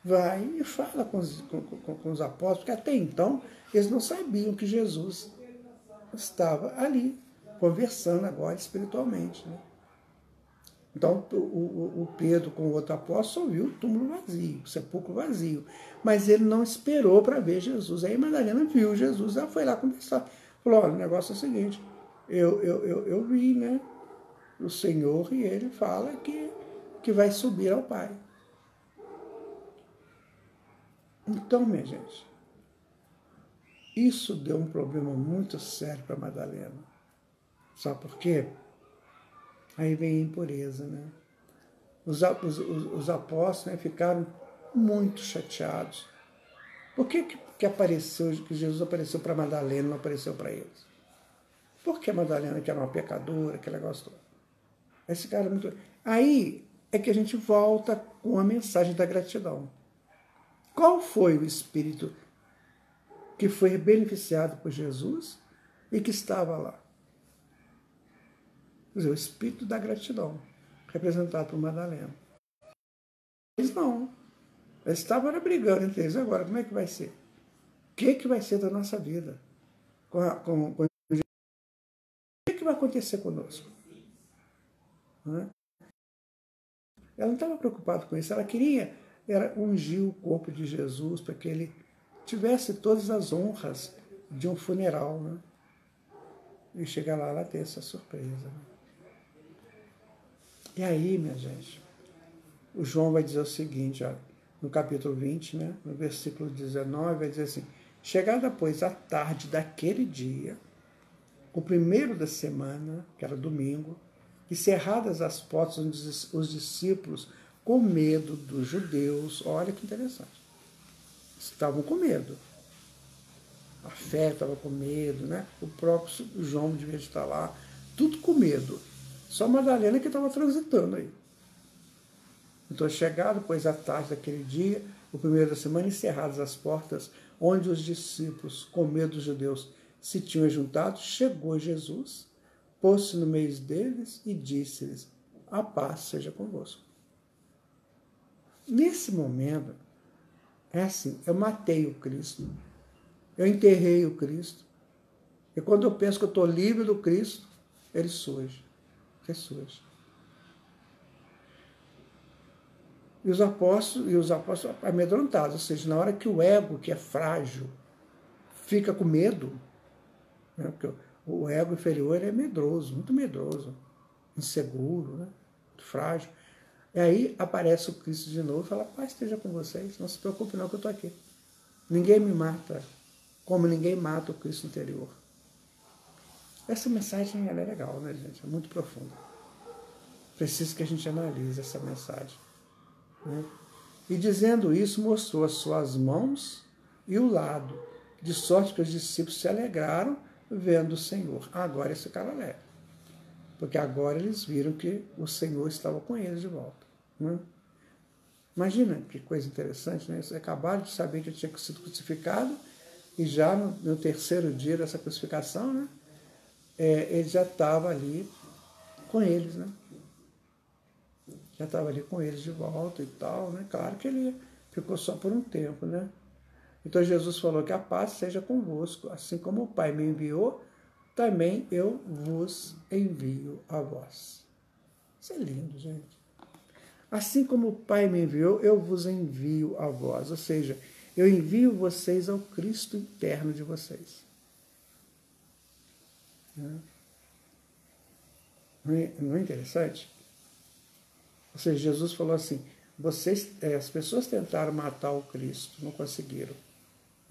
vai e fala com os apóstolos, porque até então eles não sabiam que Jesus estava ali, conversando agora espiritualmente, né? Então, o Pedro, com o outro apóstolo, viu o túmulo vazio, o sepulcro vazio. Mas ele não esperou para ver Jesus. Aí Madalena viu Jesus, ela foi lá conversar. Falou, olha, o negócio é o seguinte, eu vi, né, o Senhor, e ele fala que vai subir ao Pai. Então, minha gente, isso deu um problema muito sério para Madalena. Sabe por quê? Aí vem a impureza, né? Os apóstolos, né, ficaram muito chateados. Por que Jesus apareceu para Madalena e não apareceu para eles? Por que Madalena, que era uma pecadora, aquele negócio todo? Esse cara é muito. Aí é que a gente volta com a mensagem da gratidão. Qual foi o espírito que foi beneficiado por Jesus e que estava lá? Quer dizer, o espírito da gratidão, representado por Madalena. Eles não. Eles estavam brigando entre eles. Agora, como é que vai ser? O que vai ser da nossa vida? O que vai acontecer conosco? Né? Ela não estava preocupada com isso. Ela queria ungir o corpo de Jesus para que ele tivesse todas as honras de um funeral. Né? E chegar lá, ela tem essa surpresa. Né? E aí, minha gente, o João vai dizer o seguinte, ó, no capítulo 20, né, no versículo 19, vai dizer assim, chegada, pois, a tarde daquele dia, o primeiro da semana, que era domingo, e cerradas as portas, os discípulos, com medo dos judeus, olha que interessante, estavam com medo. A fé estava com medo, né? O próprio João devia estar lá, tudo com medo. Só Madalena que estava transitando aí. Então, chegado, pois, à tarde daquele dia, o primeiro da semana, encerradas as portas, onde os discípulos, com medo dos judeus, se tinham juntado, chegou Jesus, pôs-se no meio deles e disse-lhes, a paz seja convosco. Nesse momento, é assim, eu matei o Cristo, eu enterrei o Cristo, e quando eu penso que eu estou livre do Cristo, ele surge, ressurge. E os apóstolos amedrontados, ou seja, na hora que o ego, que é frágil, fica com medo, né, porque o ego inferior é medroso, muito medroso, inseguro, né, muito frágil. E aí aparece o Cristo de novo e fala, paz esteja com vocês, não se preocupe não que eu estou aqui. Ninguém me mata como ninguém mata o Cristo interior. Essa mensagem ela é legal, né, gente? É muito profunda. Preciso que a gente analise essa mensagem. Né? E dizendo isso, mostrou as suas mãos e o lado, de sorte que os discípulos se alegraram vendo o Senhor. Agora esse cara alegre, porque agora eles viram que o Senhor estava com eles de volta. Né? Imagina que coisa interessante, né? Eles acabaram de saber que ele tinha sido crucificado e já no terceiro dia dessa crucificação, né? Ele já estava ali com eles, né? Já estava ali com eles de volta e tal, né? Claro que ele ficou só por um tempo, né? Então Jesus falou que a paz seja convosco, assim como o Pai me enviou, também eu vos envio a vós. Isso é lindo, gente. Assim como o Pai me enviou, eu vos envio a vós. Ou seja, eu envio vocês ao Cristo interno de vocês. Não é interessante? Ou seja, Jesus falou assim, as pessoas tentaram matar o Cristo, não conseguiram.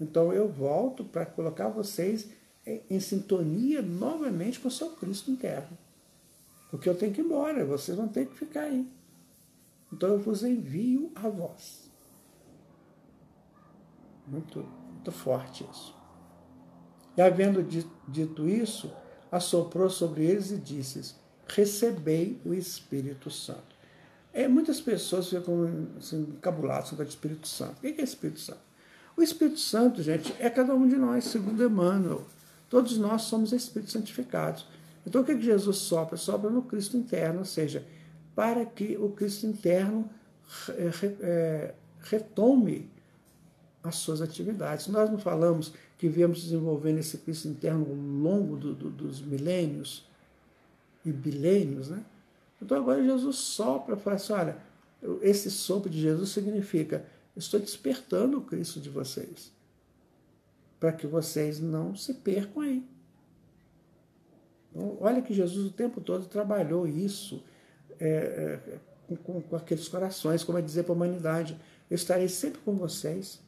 Então eu volto para colocar vocês em sintonia novamente com o seu Cristo interno. porque eu tenho que ir embora, vocês vão ter que ficar aí. Então eu vos envio a vós. Muito, muito forte isso. E havendo dito isso, assoprou sobre eles e disse: recebei o Espírito Santo. Muitas pessoas ficam assim, encabuladas com o Espírito Santo. O que é Espírito Santo? O Espírito Santo, gente, é cada um de nós, segundo Emmanuel. Todos nós somos Espíritos santificados. Então o que Jesus sopra? Sopra no Cristo interno, ou seja, para que o Cristo interno retome as suas atividades. Nós não falamos que viemos desenvolvendo esse Cristo interno ao longo dos milênios e bilênios, né? Então agora Jesus sopra e fala assim, olha, esse sopro de Jesus significa, eu estou despertando o Cristo de vocês, para que vocês não se percam aí. Então, olha que Jesus o tempo todo trabalhou isso com aqueles corações, como é dizer para a humanidade, eu estarei sempre com vocês,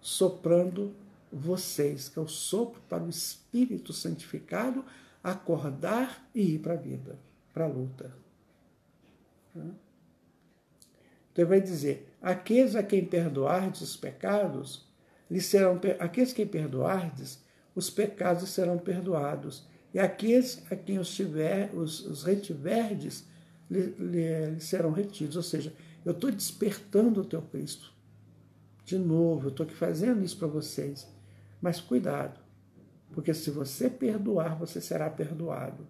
soprando vocês, que é o sopro para o Espírito santificado acordar e ir para a vida, para a luta. Então ele vai dizer, aqueles a quem perdoardes os pecados, aqueles quem perdoardes, os pecados serão perdoados, e aqueles a quem os retiverdes, lhe serão retidos. Ou seja, eu estou despertando o teu Cristo. De novo, eu estou aqui fazendo isso para vocês. Mas cuidado, porque se você perdoar, você será perdoado.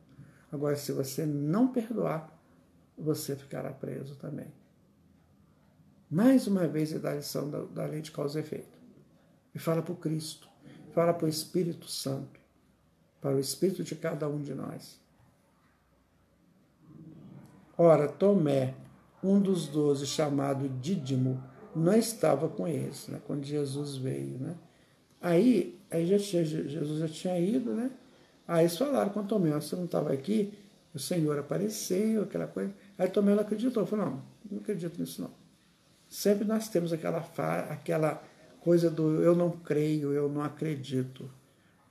Agora, se você não perdoar, você ficará preso também. Mais uma vez, ele dá a lição da lei de causa e efeito. E fala para o Cristo, fala para o Espírito Santo, para o Espírito de cada um de nós. Ora, Tomé, um dos 12, chamado Dídimo, não estava com eles, né, quando Jesus veio. Né? Aí Jesus já tinha ido, né? Aí eles falaram com Tomé, você não estava aqui, o Senhor apareceu, aquela coisa. Aí Tomé não acreditou, falou, não acredito nisso não. Sempre nós temos aquela coisa do eu não creio, eu não acredito.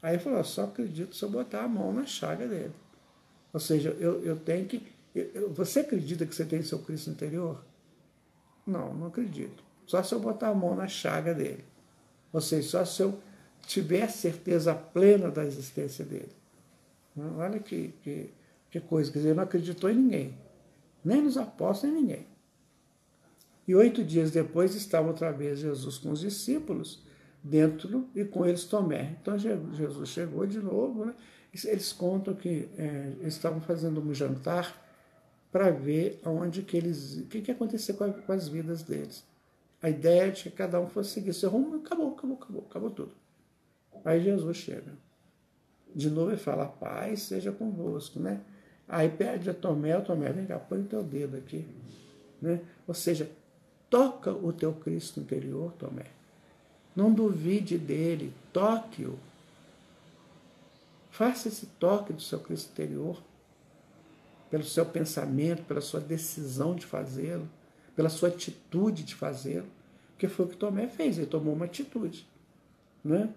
Aí ele falou, só acredito se eu botar a mão na chaga dele. Ou seja, eu tenho que... Você acredita que você tem seu Cristo interior? Não, não acredito. Só se eu botar a mão na chaga dele. Ou seja, só se eu tiver certeza plena da existência dele. Olha que coisa. Quer dizer, ele não acreditou em ninguém. Nem nos apóstolos, nem ninguém. E 8 dias depois estava outra vez Jesus com os discípulos dentro e com eles Tomé. Então Jesus chegou de novo, né? Eles contam que eles estavam fazendo um jantar para ver o que ia acontecer com as vidas deles. A ideia é de que cada um fosse seguir seu rumo, acabou tudo. Aí Jesus chega. De novo ele fala, paz seja convosco, né? Aí pede a Tomé, vem cá, põe o teu dedo aqui. Né? Ou seja, toca o teu Cristo interior, Tomé. Não duvide dele, toque-o. Faça esse toque do seu Cristo interior, pelo seu pensamento, pela sua decisão de fazê-lo, pela sua atitude de fazê-lo, que foi o que Tomé fez, ele tomou uma atitude. Né?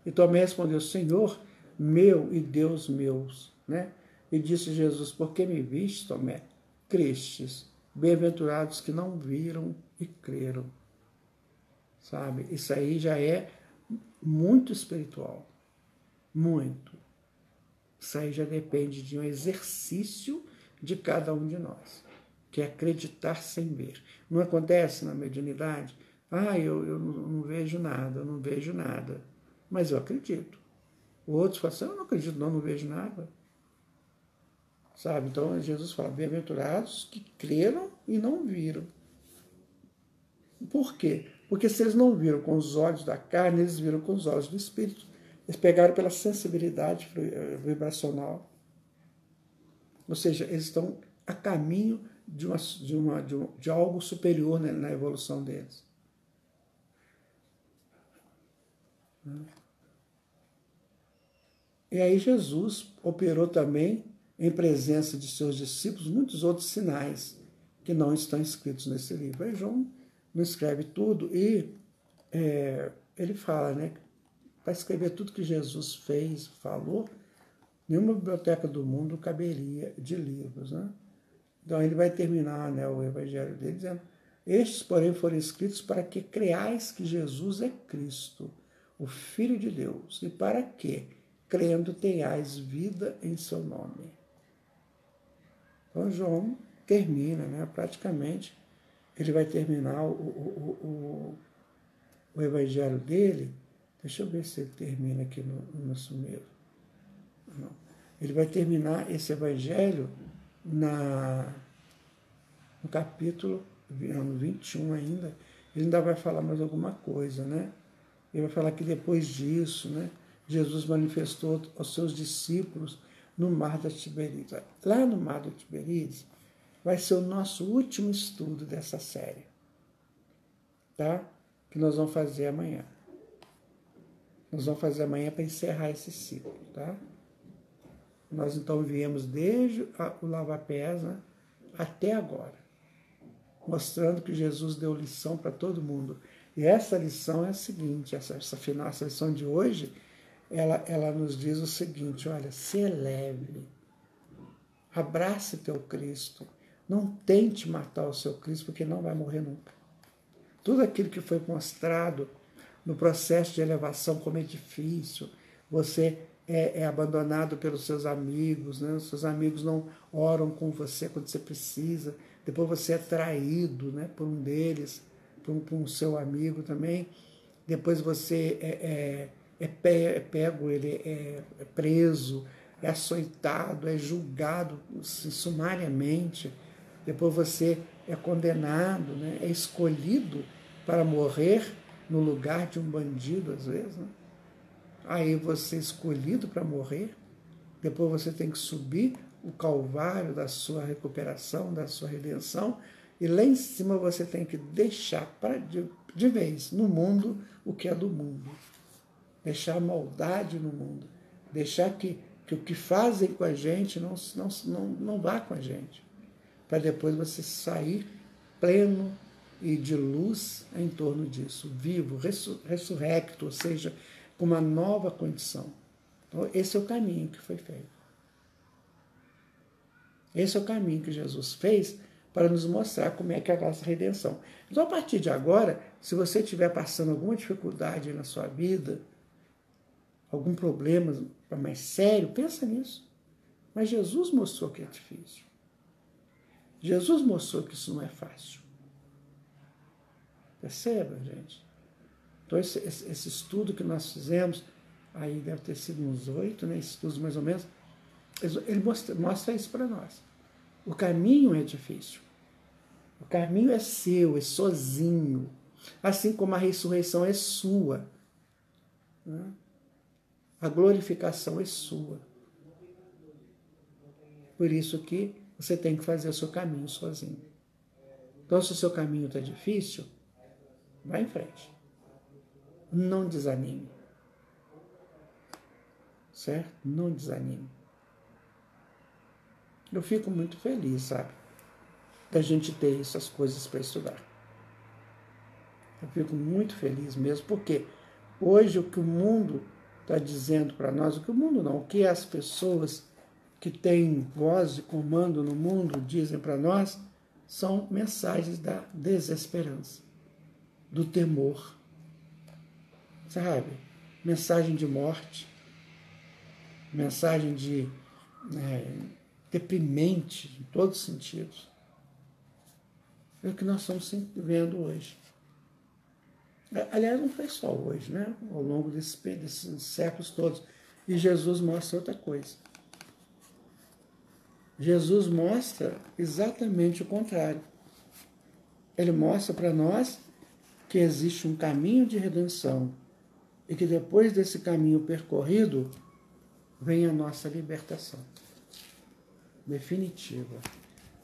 E Tomé respondeu, Senhor meu e Deus meus. Né? E disse Jesus, por que me viste, Tomé? Crestes, bem-aventurados que não viram e creram. Sabe? Isso aí já é muito espiritual. Muito. Isso aí já depende de um exercício de cada um de nós, que é acreditar sem ver. Não acontece na mediunidade? Eu não vejo nada, eu não vejo nada. Mas eu acredito. O outro fala assim, eu não acredito, não vejo nada. Sabe? Então Jesus fala, bem-aventurados que creram e não viram. Por quê? Porque se eles não viram com os olhos da carne, eles viram com os olhos do Espírito. Eles pegaram pela sensibilidade vibracional. Ou seja, eles estão a caminho de algo superior, né, na evolução deles. E aí Jesus operou também, em presença de seus discípulos, muitos outros sinais que não estão escritos nesse livro. Aí João não escreve tudo e ele fala, né, para escrever tudo que Jesus fez, falou, Nenhuma biblioteca do mundo caberia de livros, né? Então ele vai terminar, né, o evangelho dele dizendo: estes, porém, foram escritos para que creais que Jesus é Cristo, o Filho de Deus, e para que, crendo, tenhais vida em seu nome. Então João termina, né, praticamente, ele vai terminar o evangelho dele. Deixa eu ver se ele termina aqui no nosso meio. Não. Ele vai terminar esse evangelho no capítulo no 21 ainda. Ele ainda vai falar mais alguma coisa, né? Ele vai falar que depois disso, né, Jesus manifestou aos seus discípulos no Mar da Tiberíades. Lá no Mar da Tiberíades vai ser o nosso último estudo dessa série, tá? Que nós vamos fazer amanhã. Nós vamos fazer amanhã para encerrar esse ciclo, tá? Nós então viemos desde o lava-pés, né, até agora, mostrando que Jesus deu lição para todo mundo. E essa lição é a seguinte, essa lição de hoje, ela nos diz o seguinte: olha, se eleve, abrace teu Cristo, não tente matar o seu Cristo, porque não vai morrer nunca. Tudo aquilo que foi mostrado no processo de elevação como é difícil, você é abandonado pelos seus amigos, né? Os seus amigos não oram com você quando você precisa, depois você é traído, né, por um deles, por um seu amigo também, depois você é pego, ele é preso, é açoitado, é julgado sumariamente, depois você é condenado, né, é escolhido para morrer no lugar de um bandido, às vezes, né? Aí você é escolhido para morrer, depois você tem que subir o calvário da sua recuperação, da sua redenção, e lá em cima você tem que deixar de vez no mundo o que é do mundo. Deixar a maldade no mundo. Deixar que o que fazem com a gente não vá com a gente. Para depois você sair pleno e de luz em torno disso. Vivo, ressurrecto, ou seja, com uma nova condição. Então, esse é o caminho que foi feito. Esse é o caminho que Jesus fez para nos mostrar como é que é a nossa redenção. Então, a partir de agora, se você estiver passando alguma dificuldade na sua vida, algum problema mais sério, pensa nisso. Mas Jesus mostrou que é difícil. Jesus mostrou que isso não é fácil. Perceba, gente? Então, esse estudo que nós fizemos, aí deve ter sido uns 8, né, estudos mais ou menos, ele mostra isso para nós. O caminho é difícil. O caminho é seu, é sozinho. Assim como a ressurreição é sua. Né? A glorificação é sua. Por isso que você tem que fazer o seu caminho sozinho. Então, se o seu caminho está difícil, vá em frente. Não desanime. Certo? Não desanime. Eu fico muito feliz, sabe? Da gente ter essas coisas para estudar. Eu fico muito feliz mesmo, porque hoje o que o mundo está dizendo para nós, o que o mundo não, o que as pessoas que têm voz e comando no mundo dizem para nós, são mensagens da desesperança, do temor, sabe? Mensagem de morte, mensagem de deprimente em todos os sentidos. É o que nós estamos vendo hoje. Aliás, não foi só hoje, né? Ao longo desses séculos todos. E Jesus mostra outra coisa. Jesus mostra exatamente o contrário. Ele mostra para nós que existe um caminho de redenção e que depois desse caminho percorrido vem a nossa libertação definitiva.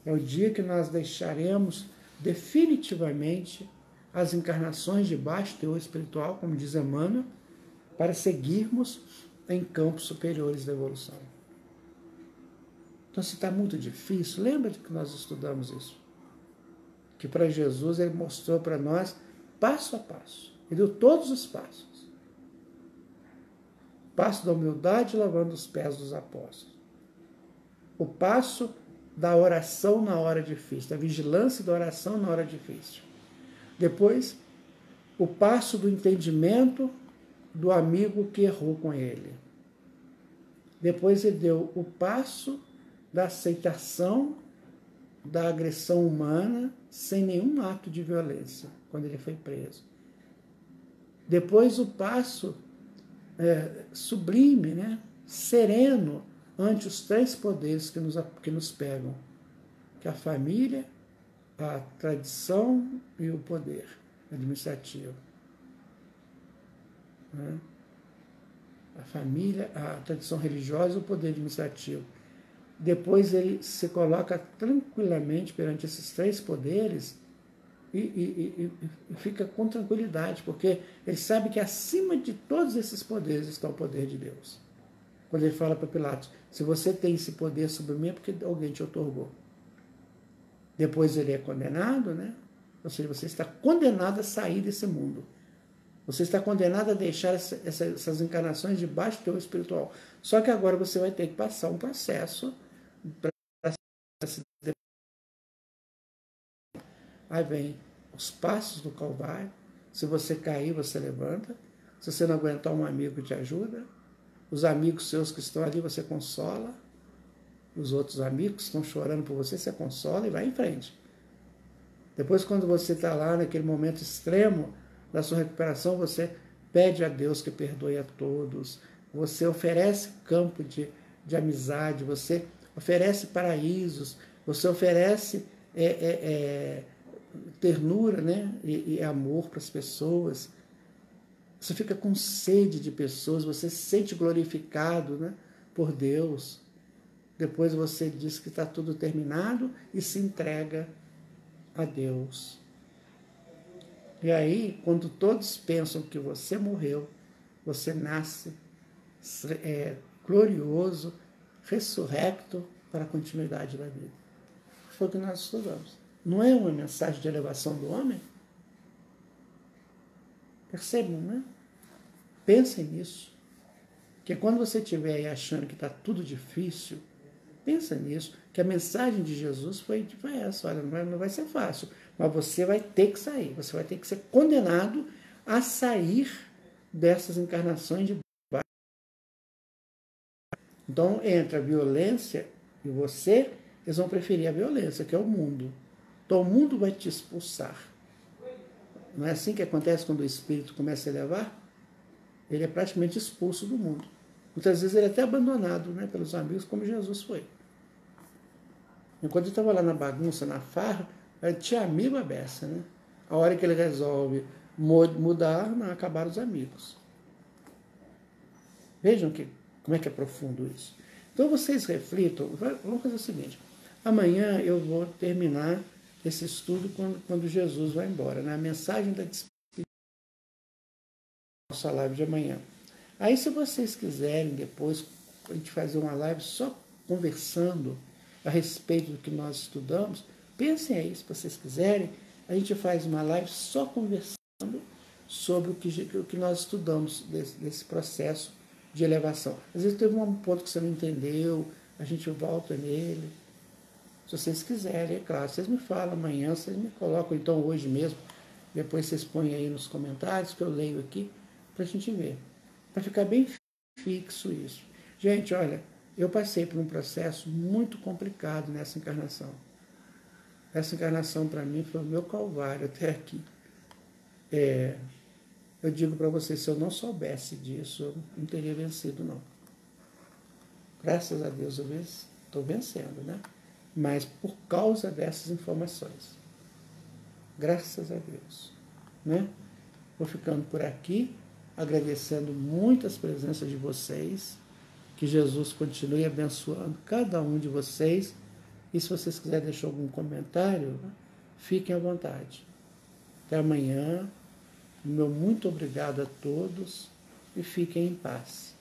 É o dia que nós deixaremos definitivamente as encarnações de baixo teor espiritual, como diz Emmanuel, para seguirmos em campos superiores da evolução. Então, se está muito difícil, lembra de que nós estudamos isso. Que para Jesus ele mostrou para nós passo a passo. Ele deu todos os passos. passo da humildade lavando os pés dos apóstolos. O passo da oração na hora difícil, da vigilância da oração na hora difícil. Depois, o passo do entendimento do amigo que errou com ele. Depois ele deu o passo da aceitação da agressão humana sem nenhum ato de violência, quando ele foi preso. Depois o passo sublime, né? Sereno, ante os três poderes que nos pegam, que é a família, a tradição e o poder administrativo. Né? A família, a tradição religiosa e o poder administrativo. Depois ele se coloca tranquilamente perante esses três poderes e fica com tranquilidade, porque ele sabe que acima de todos esses poderes está o poder de Deus. Quando ele fala para Pilatos, se você tem esse poder sobre mim é porque alguém te otorgou. Depois ele é condenado, né? Ou seja, você está condenado a sair desse mundo. Você está condenado a deixar essas encarnações debaixo do teu espiritual. Só que agora você vai ter que passar um processo para se... Aí vem os passos do Calvário. Se você cair, você levanta. Se você não aguentar, um amigo te ajuda. Os amigos seus que estão ali, você consola. Os outros amigos que estão chorando por você, você consola e vai em frente. Depois, quando você está lá naquele momento extremo da sua recuperação, você pede a Deus que perdoe a todos. Você oferece campo de amizade, você oferece paraísos, você oferece ternura, né? e amor para as pessoas. Você fica com sede de pessoas, você se sente glorificado, né? por Deus. Depois você diz que está tudo terminado e se entrega a Deus. E aí, quando todos pensam que você morreu, você nasce glorioso, ressurrecto para a continuidade da vida. Foi o que nós estudamos. Não é uma mensagem de elevação do homem? Percebam, né? Pensem nisso. Que quando você estiver aí achando que está tudo difícil, pensa nisso, que a mensagem de Jesus foi essa, olha, não vai ser fácil, mas você vai ter que sair, você vai ter que ser condenado a sair dessas encarnações de baixo. Então, entre a violência e você, eles vão preferir a violência, que é o mundo. Então, o mundo vai te expulsar. Não é assim que acontece quando o espírito começa a elevar? Ele é praticamente expulso do mundo. Muitas vezes ele é até abandonado, né, pelos amigos, como Jesus foi. Enquanto ele estava lá na bagunça, na farra, ele tinha amigo à beça, né? A hora que ele resolve mudar, não, acabaram os amigos. Vejam como é que é profundo isso. Então vocês reflitam, vamos fazer o seguinte, amanhã eu vou terminar esse estudo quando Jesus vai embora, né? A mensagem da despedida, nossa live de amanhã. Aí se vocês quiserem depois a gente fazer uma live só conversando a respeito do que nós estudamos, pensem aí, se vocês quiserem, a gente faz uma live só conversando sobre o que nós estudamos desse processo de elevação. Às vezes teve um ponto que você não entendeu, a gente volta nele. Se vocês quiserem, é claro, vocês me falam amanhã, vocês me colocam, então hoje mesmo, depois vocês põem aí nos comentários, que eu leio aqui, para a gente ver. Para ficar bem fixo isso. Gente, olha, eu passei por um processo muito complicado nessa encarnação. Essa encarnação, para mim, foi o meu calvário até aqui. Eu digo para vocês, se eu não soubesse disso, eu não teria vencido, não. Graças a Deus eu estou vencendo, né? Mas por causa dessas informações. Graças a Deus. Né? Vou ficando por aqui, agradecendo muito as presenças de vocês. Que Jesus continue abençoando cada um de vocês. E se vocês quiserem deixar algum comentário, fiquem à vontade. Até amanhã. Meu muito obrigado a todos e fiquem em paz.